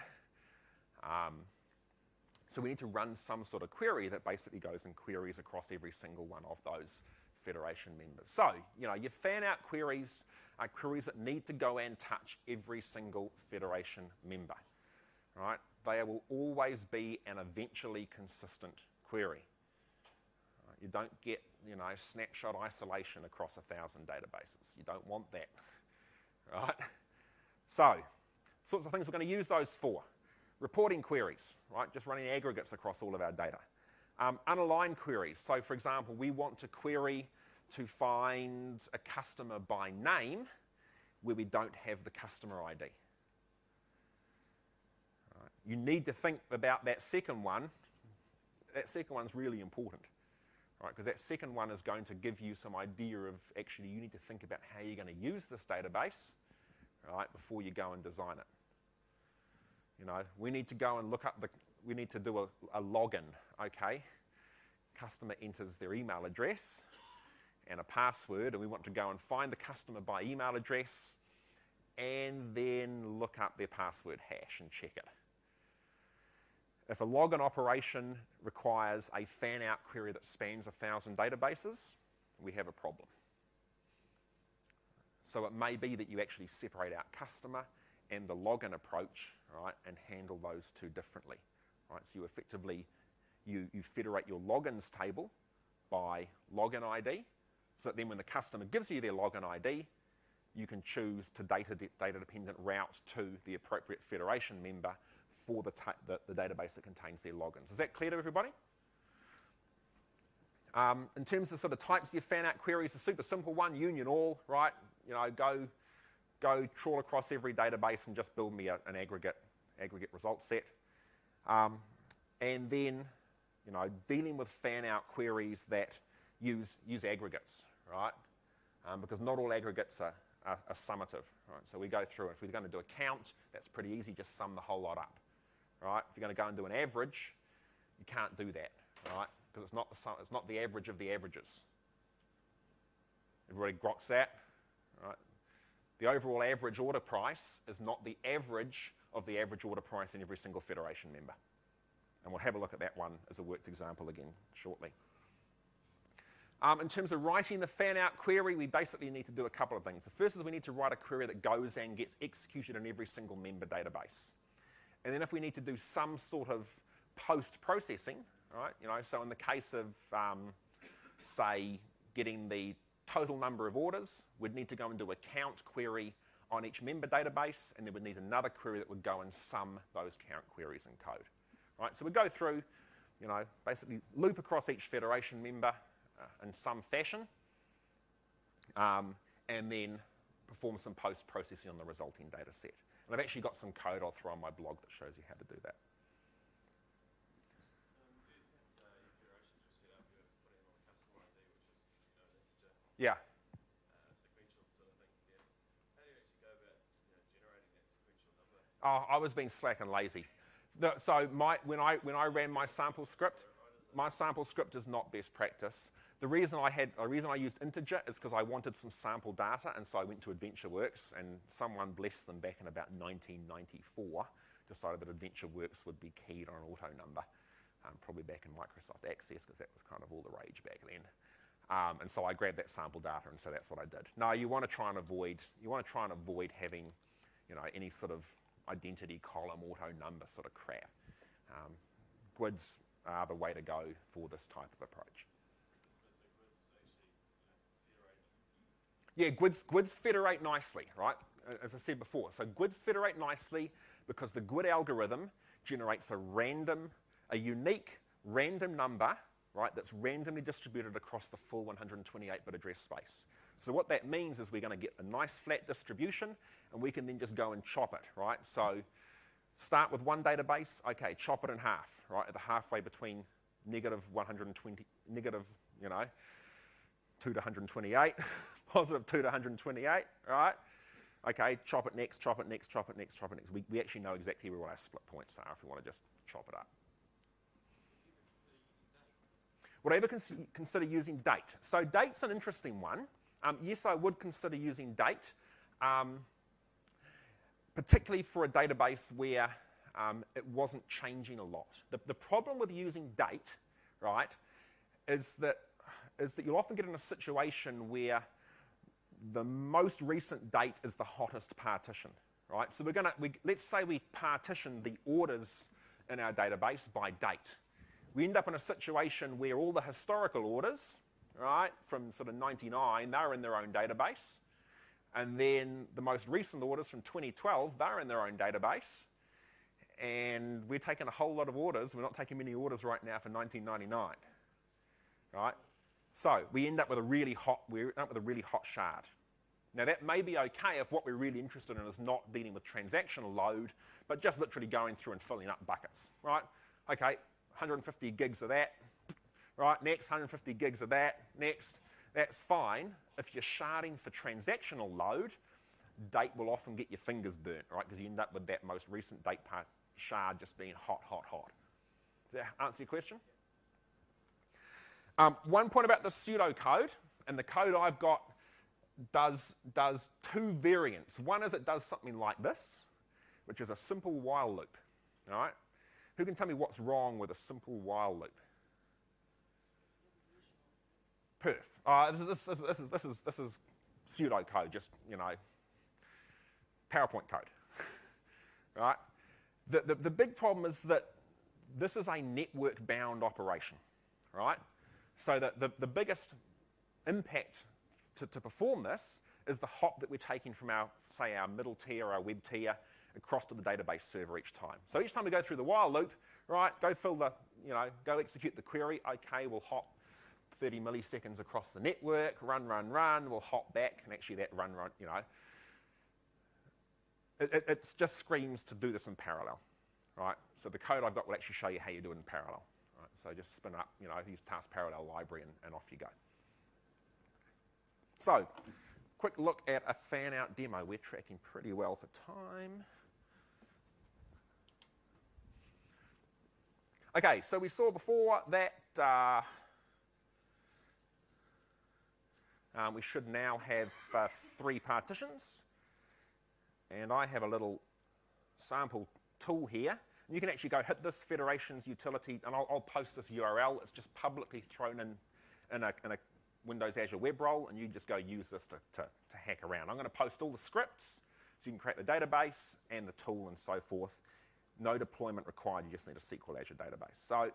So we need to run some sort of query that basically goes and queries across every single one of those federation members. So, your fan-out queries are queries that need to go and touch every single federation member, right? They will always be an eventually consistent query. Right? You don't get, snapshot isolation across 1,000 databases. You don't want that, right? So, sorts of things we're going to use those for. Reporting queries, right? Just running aggregates across all of our data. Unaligned queries. So, for example, we want to query to find a customer by name where we don't have the customer ID. Right. You need to think about that second one. That second one's really important, right? Because that second one is going to give you some idea of actually you need to think about how you're going to use this database, right, before you go and design it. We need to go and look up we need to do a login, okay? Customer enters their email address and a password, and we want to go and find the customer by email address and then look up their password hash and check it. If a login operation requires a fan-out query that spans 1,000 databases, we have a problem. So it may be that you actually separate out customer and the login approach, right, and handle those two differently. Right? So you effectively, you federate your logins table by login ID, so that then when the customer gives you their login ID, you can choose to data-dependent route to the appropriate federation member for the database that contains their logins. Is that clear to everybody? In terms of sort of types of your fan-out queries, a super simple one, union all, right? Go trawl across every database and just build me an aggregate result set. And then, dealing with fan-out queries that use aggregates, right? Because not all aggregates are summative, right? So we go through, if we're going to do a count, that's pretty easy, just sum the whole lot up, right? If you're going to go and do an average, you can't do that, right? Because it's not the average of the averages. Everybody groks that, right? The overall average order price is not the average of the average order price in every single federation member. And we'll have a look at that one as a worked example again shortly. In terms of writing the fan-out query, we basically need to do a couple of things. The first is we need to write a query that goes and gets executed in every single member database. And then if we need to do some sort of post-processing, right? So in the case of, say, getting the total number of orders, we'd need to go and do a count query on each member database, and then we'd need another query that would go and sum those count queries in code. Right? So we go through, basically loop across each federation member in some fashion, and then perform some post-processing on the resulting data set. And I've actually got some code I'll throw on my blog that shows you how to do that. Yeah. Sequential sort of thing. Yeah. How do you actually go about generating that sequential number? Oh, I was being slack and lazy. So when I ran my sample script is not best practice. The reason I used integer is because I wanted some sample data, and so I went to AdventureWorks, and someone, bless them, back in about 1994, decided that AdventureWorks would be keyed on an auto number, probably back in Microsoft Access, because that was kind of all the rage back then. And so I grabbed that sample data, and so that's what I did. No, you want to try and avoid having, any sort of identity column auto number sort of crap. GUIDs are the way to go for this type of approach. Yeah, GUIDs federate nicely, right? As I said before. So GUIDs federate nicely because the GUID algorithm generates a unique random number, right, that's randomly distributed across the full 128-bit address space. So what that means is we're going to get a nice flat distribution, and we can then just go and chop it, right? So start with one database, okay, chop it in half, right, at the halfway between negative 120, negative, 2 to 128, positive 2 to 128, right? Okay, chop it next, chop it next, chop it next, chop it next. We actually know exactly where all our split points are if we want to just chop it up. Would I ever consider using date? So date's an interesting one. Yes, I would consider using date, particularly for a database where it wasn't changing a lot. The problem with using date, right, is that you'll often get in a situation where the most recent date is the hottest partition, right? So let's say we partition the orders in our database by date. We end up in a situation where all the historical orders, right, from sort of 99, they're in their own database. And then the most recent orders from 2012, they're in their own database. And we're taking a whole lot of orders. We're not taking many orders right now for 1999, right? So we end up with a really hot shard. Now that may be okay if what we're really interested in is not dealing with transactional load, but just literally going through and filling up buckets, right? Okay, 150 gigs of that, right? Next, 150 gigs of that, next. That's fine. If you're sharding for transactional load, date will often get your fingers burnt, right? Because you end up with that most recent date part shard just being hot, hot, hot. Does that answer your question? One point about the pseudocode, and the code I've got does two variants. One is it does something like this, which is a simple while loop, all right? Who can tell me what's wrong with a simple while loop? Perf. This is pseudocode, just, PowerPoint code, right? The big problem is that this is a network-bound operation, right? So that the biggest impact to perform this is the hop that we're taking from our middle tier, our web tier, across to the database server each time. So each time we go through the while loop, right, go go execute the query. Okay, we'll hop 30 milliseconds across the network, run, we'll hop back, and actually that run, it just screams to do this in parallel, right? So the code I've got will actually show you how you do it in parallel, right? So just spin up, use task parallel library and off you go. So, quick look at a fan-out demo. We're tracking pretty well for time. Okay, so we saw before that we should now have 3 partitions. And I have a little sample tool here. And you can actually go hit this federations utility, and I'll post this URL. It's just publicly thrown in a Windows Azure web role, and you just go use this to hack around. I'm going to post all the scripts so you can create the database and the tool and so forth. No deployment required, you just need a SQL Azure database. So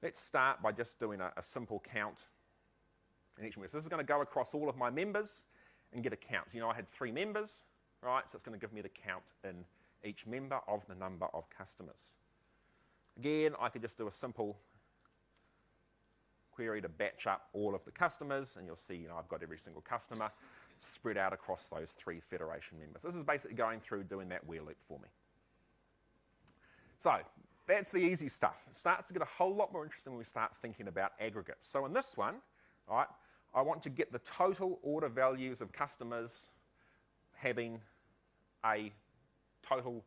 let's start by just doing a simple count in each member. So this is going to go across all of my members and get a count. So you know I had 3 members, right? So it's going to give me the count in each member of the number of customers. Again, I could just do a simple query to batch up all of the customers, and you'll see, you know, I've got every single customer spread out across those 3 federation members. This is basically going through doing that where loop for me. So that's the easy stuff. It starts to get a whole lot more interesting when we start thinking about aggregates. So in this one, right, I want to get the total order values of customers having a total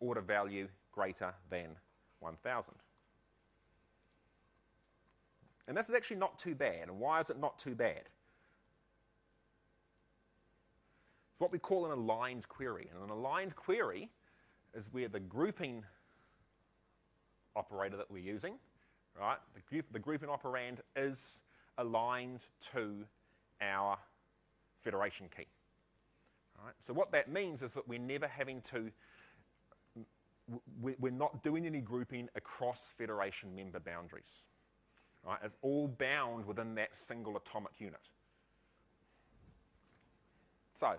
order value greater than 1,000. And this is actually not too bad. And why is it not too bad? It's what we call an aligned query. And an aligned query is where the grouping operator that we're using, right, the grouping operand is aligned to our federation key. Right? So what that means is that we're never having to, we're not doing any grouping across federation member boundaries. Right? It's all bound within that single atomic unit. So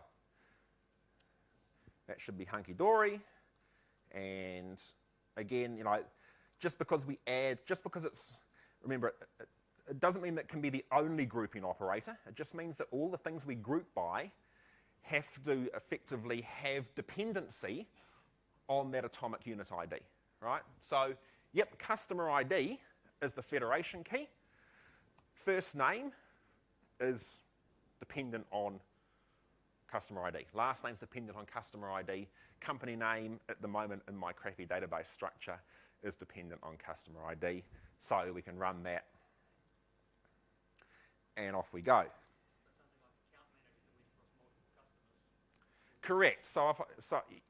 that should be hunky-dory. And again, you know, just because it's, remember, it doesn't mean that can be the only grouping operator. It just means that all the things we group by have to effectively have dependency on that atomic unit ID, right? So, yep, customer ID is the federation key. First name is dependent on customer ID. Last name's dependent on customer ID. Company name, at the moment in my crappy database structure, is dependent on customer ID. So we can run that, and off we go. Correct. So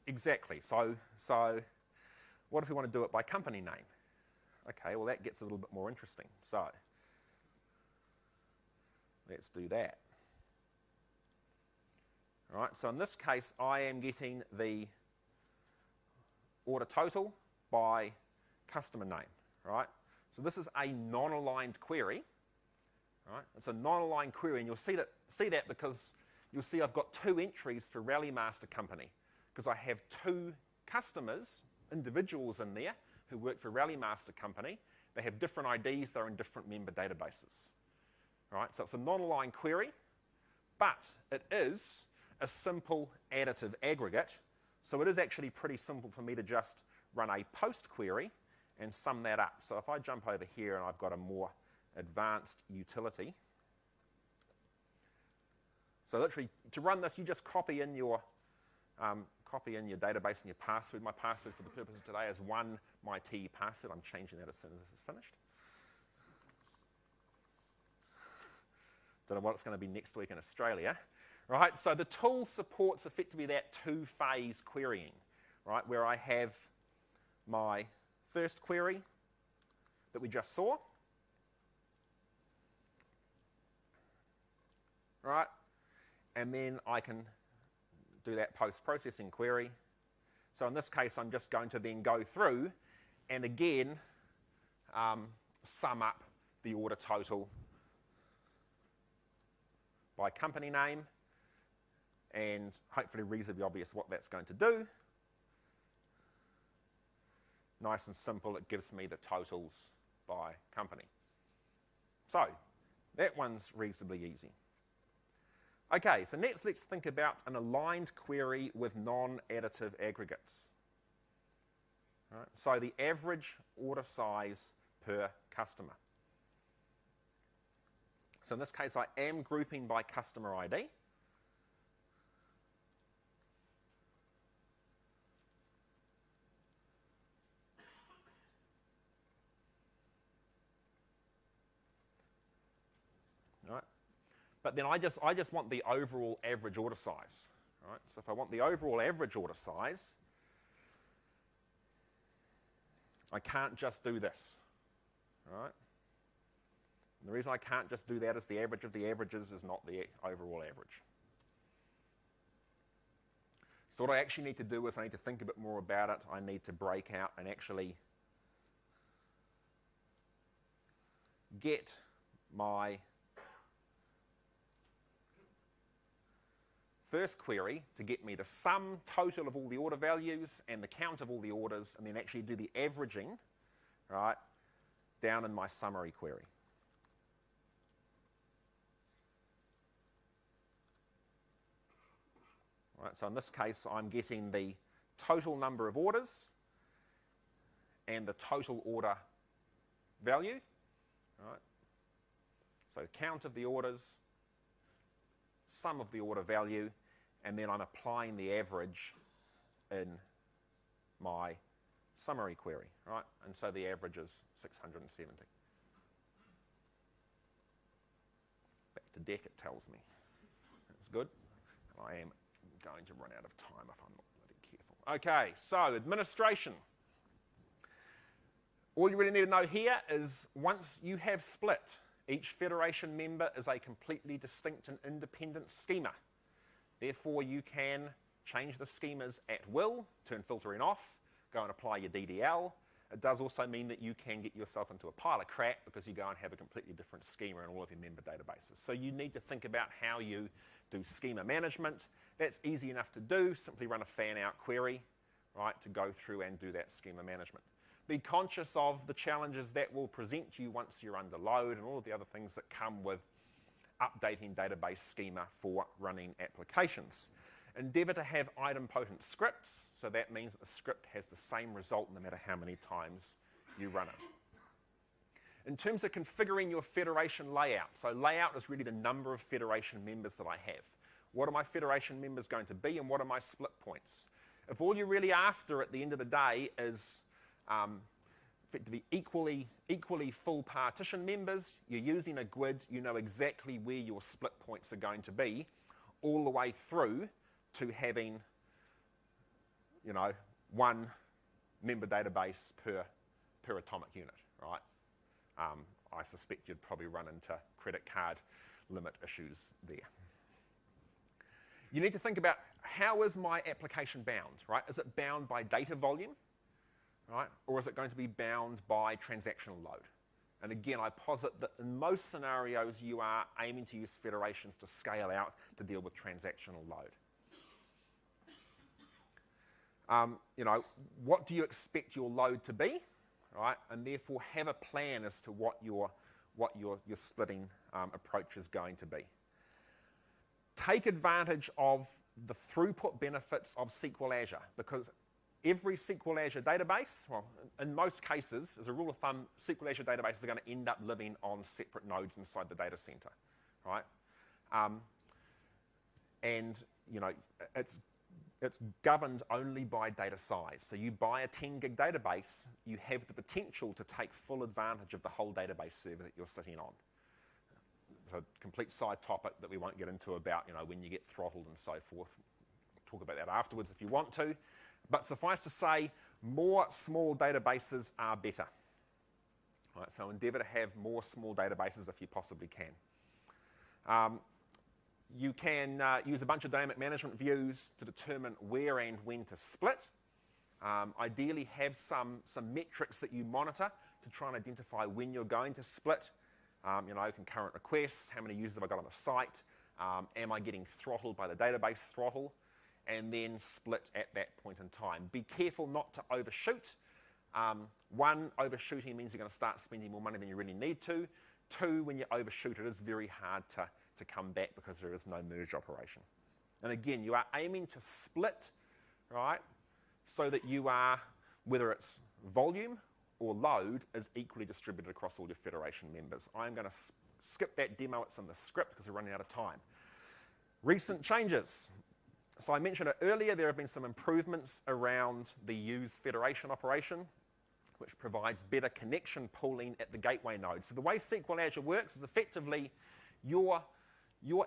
exactly. So what if we want to do it by company name? Okay, well that gets a little bit more interesting. So let's do that. All right. So in this case, I am getting the order total by customer name. Right. So this is a non-aligned query. Right. It's a non-aligned query, and you'll see that because you'll see I've got 2 entries for Rally Master Company because I have 2 customers, individuals in there who work for Rally Master Company. They have different IDs, they're in different member databases. Right? So it's a non-aligned query, but it is a simple additive aggregate. So it is actually pretty simple for me to just run a post query and sum that up. So if I jump over here and I've got a more advanced utility. So literally, to run this, you just copy in your database and your password. My password for the purpose of today is 1myT password. I'm changing that as soon as this is finished. Don't know what it's going to be next week in Australia. Right, so the tool supports effectively that 2-phase querying, right, where I have my first query that we just saw, right, and then I can do that post-processing query. So in this case, I'm just going to then go through and again sum up the order total by company name, and hopefully reasonably obvious what that's going to do. Nice and simple, it gives me the totals by company. So that one's reasonably easy. Okay, so next let's think about an aligned query with non-additive aggregates. All right, so the average order size per customer. So in this case, I am grouping by customer ID. Right. But then I just want the overall average order size. Right? So if I want the overall average order size, I can't just do this. Right? And the reason I can't just do that is the average of the averages is not the overall average. So what I actually need to do is I need to think a bit more about it. I need to break out and actually get my first query to get me the sum total of all the order values and the count of all the orders, and then actually do the averaging, right, down in my summary query. Right, so in this case, I'm getting the total number of orders and the total order value. Right. So count of the orders, sum of the order value, and then I'm applying the average in my summary query, right? And so the average is 670. Back to deck, it tells me. That's good. I am going to run out of time if I'm not bloody careful. Okay, so administration. All you really need to know here is once you have split, each federation member is a completely distinct and independent schema. Therefore, you can change the schemas at will, turn filtering off, go and apply your DDL. It does also mean that you can get yourself into a pile of crap because you go and have a completely different schema in all of your member databases. So you need to think about how you do schema management. That's easy enough to do. Simply run a fan out query, right, to go through and do that schema management. Be conscious of the challenges that will present you once you're under load and all of the other things that come with updating database schema for running applications. Endeavour to have idempotent scripts, so that means that the script has the same result no matter how many times you run it. In terms of configuring your federation layout, so layout is really the number of federation members that I have. What are my federation members going to be and what are my split points? If all you're really after at the end of the day is to be equally full partition members, you're using a grid, you know exactly where your split points are going to be all the way through to having, you know, one member database per atomic unit, right? I suspect you'd probably run into credit card limit issues there. You need to think about how is my application bound, right? Is it bound by data volume, right? Or is it going to be bound by transactional load? And again, I posit that in most scenarios, you are aiming to use federations to scale out to deal with transactional load. You know, what do you expect your load to be, right? And therefore have a plan as to what your splitting approach is going to be. Take advantage of the throughput benefits of SQL Azure, because every SQL Azure database, well, in most cases, as a rule of thumb, SQL Azure databases are going to end up living on separate nodes inside the data center, right? And you know, it's governed only by data size. So you buy a 10 gig database, you have the potential to take full advantage of the whole database server that you're sitting on. It's a complete side topic that we won't get into about, you know, when you get throttled and so forth. Talk about that afterwards if you want to. But suffice to say, more small databases are better. Right, so endeavour to have more small databases if you possibly can. You can use a bunch of dynamic management views to determine where and when to split. Ideally have some metrics that you monitor to try and identify when you're going to split. You know, concurrent requests, how many users have I got on the site, am I getting throttled by the database throttle, and then split at that point in time. Be careful not to overshoot. One, overshooting means you're going to start spending more money than you really need to. Two, when you overshoot, it is very hard to come back because there is no merge operation. And again, you are aiming to split, right, so that you are, whether it's volume or load, is equally distributed across all your federation members. I'm going to skip that demo. It's in the script because we're running out of time. Recent changes. So I mentioned it earlier, there have been some improvements around the use federation operation, which provides better connection pooling at the gateway node. So the way SQL Azure works is effectively your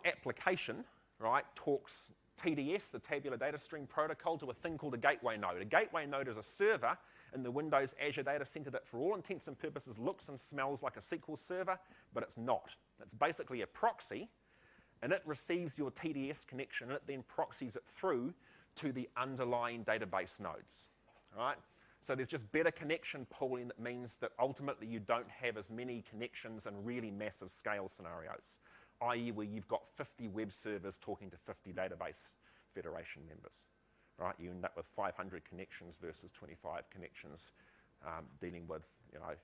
application, right, talks TDS, the Tabular Data Stream Protocol, to a thing called a gateway node. A gateway node is a server in the Windows Azure Data Center that for all intents and purposes looks and smells like a SQL server, but it's not. It's basically a proxy, and it receives your TDS connection, and it then proxies it through to the underlying database nodes, right? So there's just better connection pooling that means that ultimately you don't have as many connections in really massive scale scenarios, i.e. where you've got 50 web servers talking to 50 database federation members, right? You end up with 500 connections versus 25 connections dealing with, you know,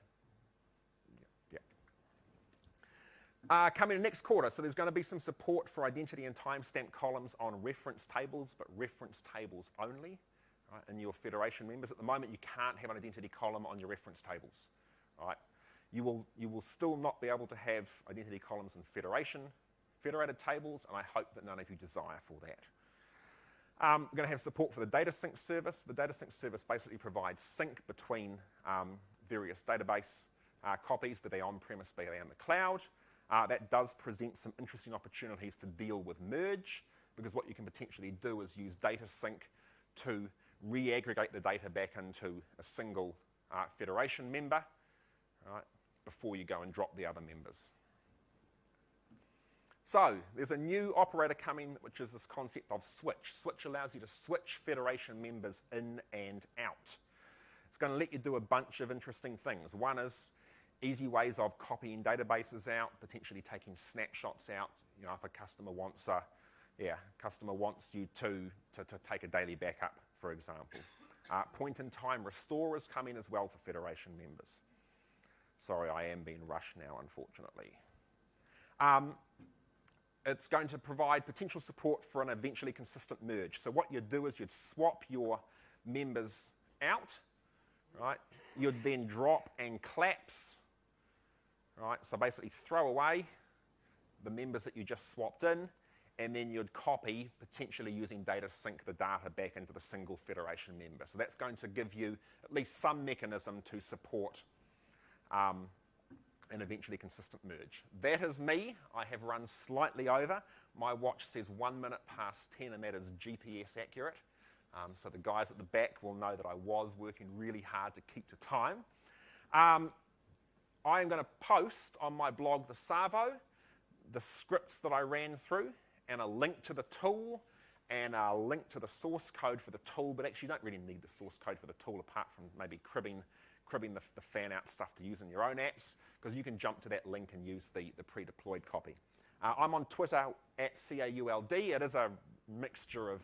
coming in next quarter, so there's going to be some support for identity and timestamp columns on reference tables, but reference tables only, right, in your federation members. At the moment, you can't have an identity column on your reference tables, right? You will still not be able to have identity columns in federated tables, and I hope that none of you desire for that. We're going to have support for the data sync service. The data sync service basically provides sync between various database copies, be they on-premise, be they in the cloud. That does present some interesting opportunities to deal with merge, because what you can potentially do is use data sync to re-aggregate the data back into a single federation member, right, before you go and drop the other members. So there's a new operator coming, which is this concept of switch. Switch allows you to switch federation members in and out. It's going to let you do a bunch of interesting things. One is easy ways of copying databases out, potentially taking snapshots out. You know, if a customer wants you to take a daily backup, for example. Point-in-time restore is coming as well for federation members. Sorry, I am being rushed now, unfortunately. It's going to provide potential support for an eventually consistent merge. So what you'd do is you'd swap your members out, right? You'd then drop and collapse, right? So basically throw away the members that you just swapped in, and then you'd copy, potentially using data sync, the data back into the single federation member. So that's going to give you at least some mechanism to support an eventually consistent merge. That is me. I have run slightly over. My watch says 1 minute past 10, and that is GPS accurate. So the guys at the back will know that I was working really hard to keep to time. I am going to post on my blog the Savo, the scripts that I ran through, and a link to the tool, and a link to the source code for the tool, but actually you don't really need the source code for the tool apart from maybe cribbing the fan-out stuff to use in your own apps, because you can jump to that link and use the pre-deployed copy. I'm on Twitter at CAULD. It is a mixture of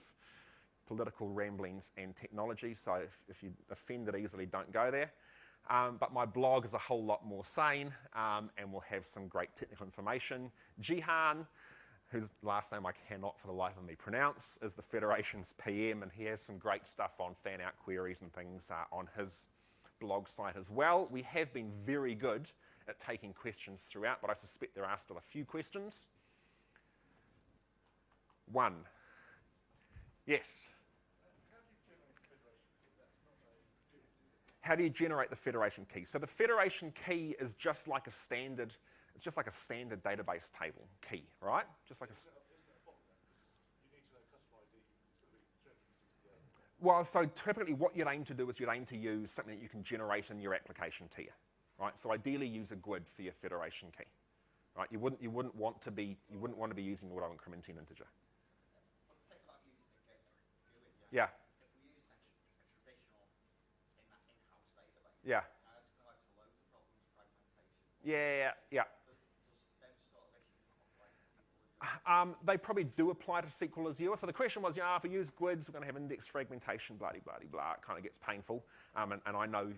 political ramblings and technology, so if you're offended easily, don't go there. But my blog is a whole lot more sane, and will have some great technical information. Jihan, whose last name I cannot for the life of me pronounce, is the Federation's PM, and he has some great stuff on fan-out queries and things on his blog site as well. We have been very good at taking questions throughout, but I suspect there are still a few questions. One. Yes? How do you generate the federation key? So the federation key is just like a standard, it's just like a standard database table key, right? Just like a... Well, so typically what you'd aim to do is you'd aim to use something that you can generate in your application tier, right? So ideally use a GUID for your federation key, right? You wouldn't want to be using auto incrementing integer. Yeah. If we use a traditional thing, that in-house database, Yeah. it's going to lead to loads of problems, fragmentation. Yeah. Does those sort of issues not apply to SQL? They probably do apply to SQL Azure. So the question was, if we use GUIDs, we're going to have index fragmentation, blah, blah, blah, blah. It kind of gets painful. And I know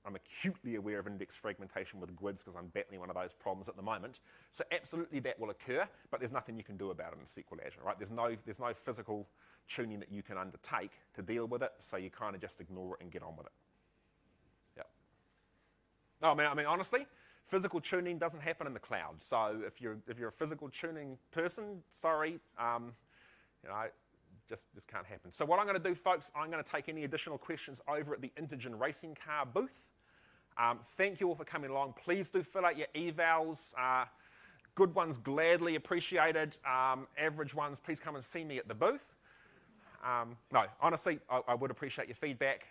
I'm acutely aware of index fragmentation with GUIDs because I'm battling one of those problems at the moment. So absolutely that will occur, but there's nothing you can do about it in SQL Azure, right? There's no physical tuning that you can undertake to deal with it, so you kind of just ignore it and get on with it. Yep. No, I mean, honestly, physical tuning doesn't happen in the cloud. So if you're a physical tuning person, sorry, just can't happen. So what I'm going to do, folks, I'm going to take any additional questions over at the Intergen Racing Car booth. Thank you all for coming along. Please do fill out your evals. Good ones gladly appreciated. Average ones, please come and see me at the booth. No, honestly, I would appreciate your feedback.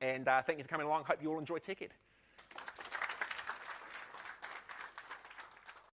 And thank you for coming along. Hope you all enjoy TechEd.